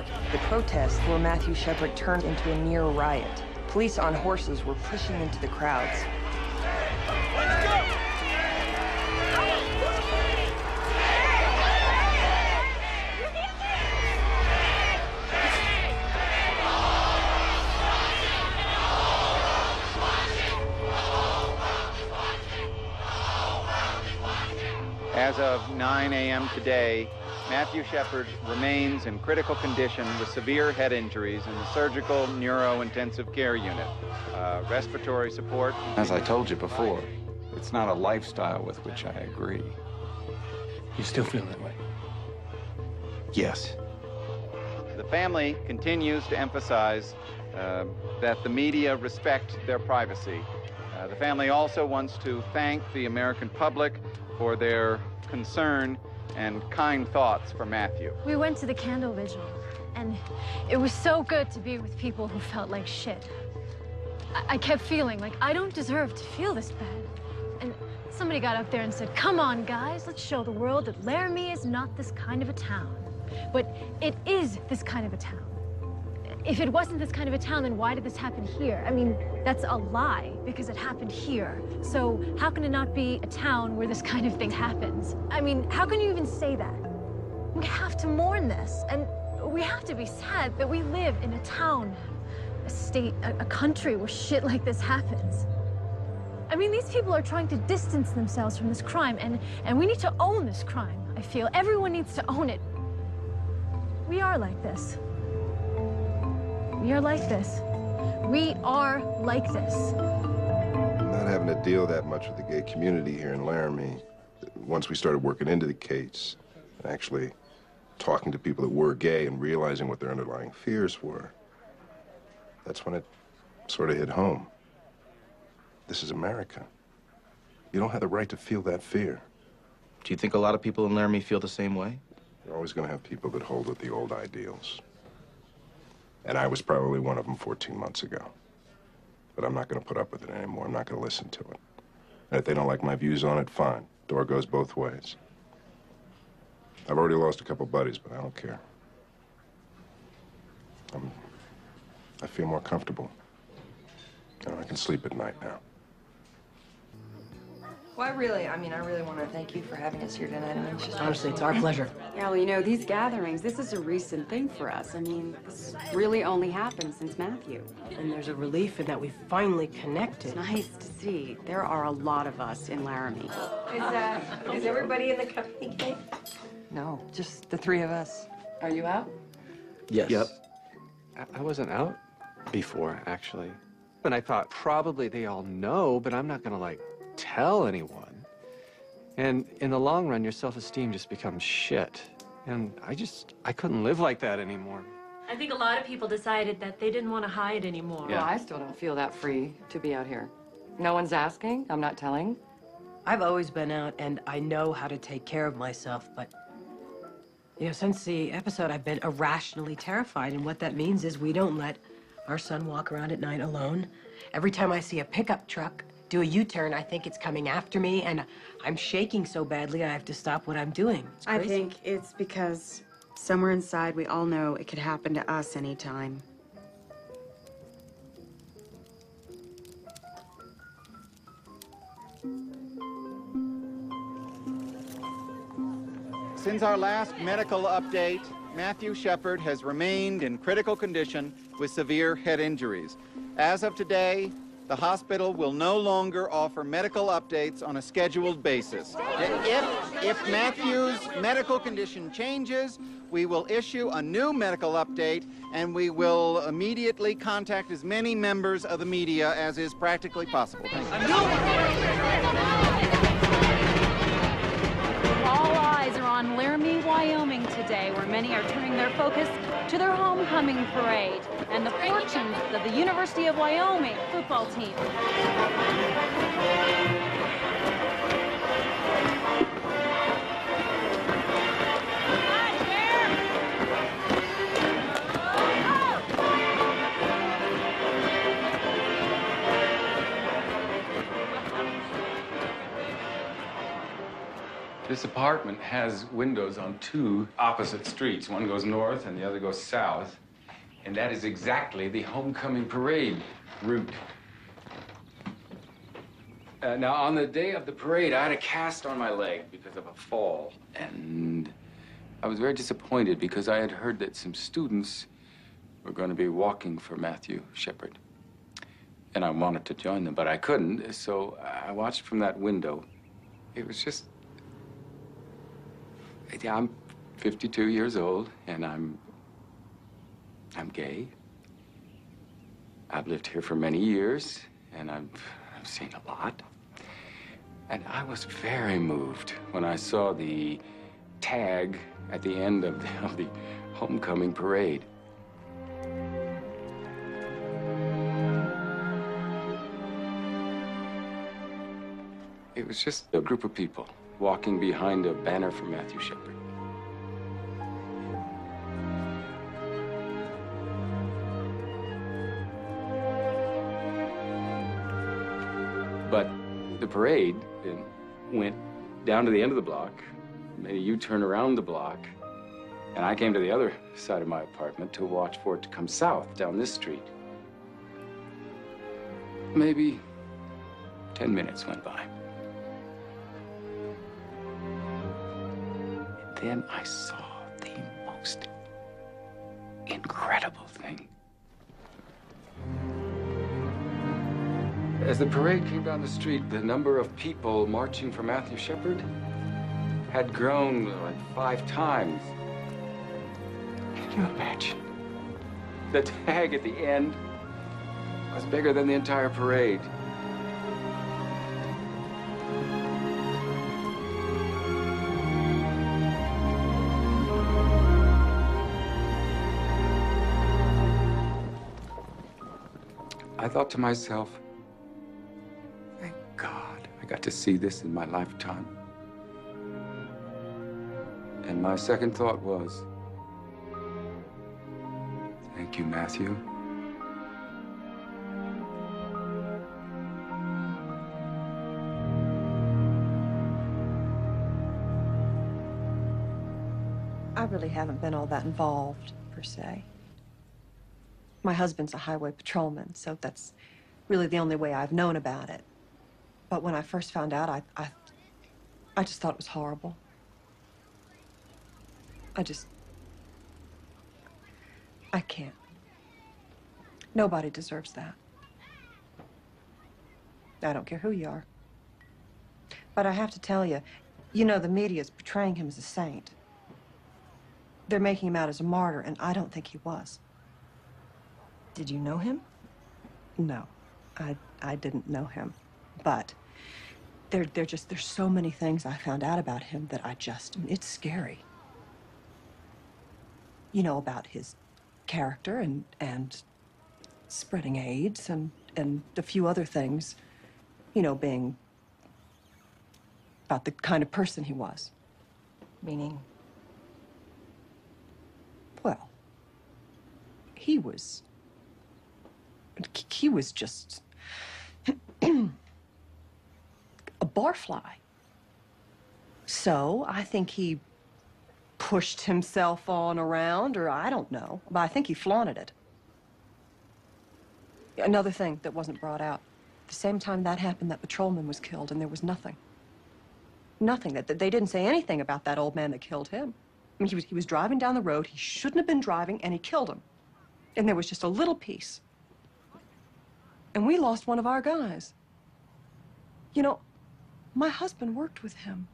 Park. The protest where Matthew Shepard turned into a near riot. Police on horses were pushing into the crowds. Let's go! As of 9 a.m. today, Matthew Shepard remains in critical condition with severe head injuries in the surgical neuro-intensive care unit. Respiratory support. As I told you before, it's not a lifestyle with which I agree. You still feel that way? Yes. The family continues to emphasize that the media respect their privacy. The family also wants to thank the American public for their concern and kind thoughts for Matthew. We went to the candle vigil, and it was so good to be with people who felt like shit. I kept feeling like I don't deserve to feel this bad. And somebody got up there and said, "Come on, guys, let's show the world that Laramie is not this kind of a town. But it is this kind of a town. If it wasn't this kind of a town, then why did this happen here? I mean, that's a lie, because it happened here. So how can it not be a town where this kind of thing happens? I mean, how can you even say that? We have to mourn this, and we have to be sad that we live in a town, a state, a country where shit like this happens. I mean, these people are trying to distance themselves from this crime, and we need to own this crime, I feel. Everyone needs to own it. We are like this. We are like this. We are like this. Not having to deal that much with the gay community here in Laramie, once we started working into the case, and actually talking to people that were gay and realizing what their underlying fears were, that's when it sort of hit home. This is America. You don't have the right to feel that fear. Do you think a lot of people in Laramie feel the same way? You're always going to have people that hold with the old ideals. And I was probably one of them 14 months ago. But I'm not going to put up with it anymore. I'm not going to listen to it. And if they don't like my views on it, fine. Door goes both ways. I've already lost a couple buddies, but I don't care. I feel more comfortable. You know, I can sleep at night now. Well, I really want to thank you for having us here tonight. I mean, it's just Honestly, it's our pleasure. Yeah, well, you know, these gatherings, this is a recent thing for us. I mean, this really only happened since Matthew. And there's a relief in that we finally connected. It's nice to see. There are a lot of us in Laramie. Is everybody in the company cake? No, just the three of us. Are you out? Yes. Yep. I wasn't out before, actually. And I thought probably they all know, but I'm not gonna, like, tell anyone. And in the long run, your self-esteem just becomes shit. And I couldn't live like that anymore. I think a lot of people decided that they didn't want to hide anymore. Well, I still don't feel that free to be out here. No one's asking, I'm not telling. I've always been out, and I know how to take care of myself, but you know, since the episode, I've been irrationally terrified, and what that means is we don't let our son walk around at night alone. Every time I see a pickup truck do a U-turn, I think it's coming after me, and I'm shaking so badly I have to stop what I'm doing. It's crazy. I think it's because somewhere inside we all know it could happen to us anytime. Since our last medical update, Matthew Shepard has remained in critical condition with severe head injuries. As of today, the hospital will no longer offer medical updates on a scheduled basis. If Matthew's medical condition changes, we will issue a new medical update, and we will immediately contact as many members of the media as is practically possible. Thank you. All eyes are on Laramie, Wyoming today, where many are turning their focus to their homecoming parade and the fortunes of the University of Wyoming football team. This apartment has windows on two opposite streets. One goes north and the other goes south. And that is exactly the homecoming parade route. Now, on the day of the parade, I had a cast on my leg because of a fall. And I was very disappointed because I had heard that some students were going to be walking for Matthew Shepard. And I wanted to join them, but I couldn't, so I watched from that window. It was just... I'm 52 years old, and I'm gay. I've lived here for many years, and I've seen a lot. And I was very moved when I saw the tag at the end of the homecoming parade. It was just a group of people walking behind a banner for Matthew Shepard. But the parade went down to the end of the block, made a U-turn around the block, and I came to the other side of my apartment to watch for it to come south down this street. Maybe 10 minutes went by. Then I saw the most incredible thing. As the parade came down the street, the number of people marching for Matthew Shepard had grown like 5 times. Can you imagine? The tag at the end was bigger than the entire parade. I thought to myself, thank God I got to see this in my lifetime. And my second thought was, thank you, Matthew. I really haven't been all that involved, per se. My husband's a highway patrolman, so that's really the only way I've known about it. But when I first found out, I just thought it was horrible. I can't. Nobody deserves that. I don't care who you are. But I have to tell you, the media is portraying him as a saint. They're making him out as a martyr, and I don't think he was. Did you know him? No, I didn't know him. But there's so many things I found out about him that it's scary. About his character and spreading AIDS and a few other things, being about the kind of person he was. Meaning? Well, he was just a barfly. So I think he pushed himself on around, or I don't know, but I think he flaunted it. Another thing that wasn't brought out, the same time that happened, that patrolman was killed, and there was nothing. Nothing. That they didn't say anything about that old man that killed him. I mean, he was driving down the road, he shouldn't have been driving, and he killed him. And there was just a little piece. And we lost one of our guys. My husband worked with him.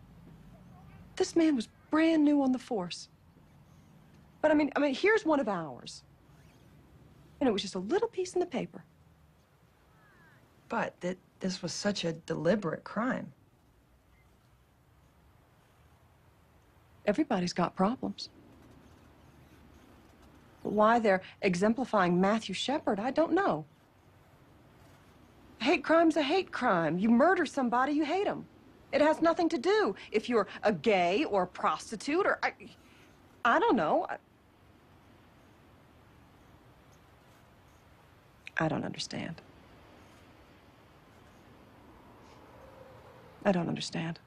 This man was brand new on the force. But I mean, here's one of ours. And it was just a little piece in the paper. But this was such a deliberate crime. Everybody's got problems. Why they're exemplifying Matthew Shepard, I don't know. A hate crime's a hate crime. You murder somebody, you hate them. It has nothing to do if you're a gay or a prostitute or... I don't know. I don't understand. I don't understand.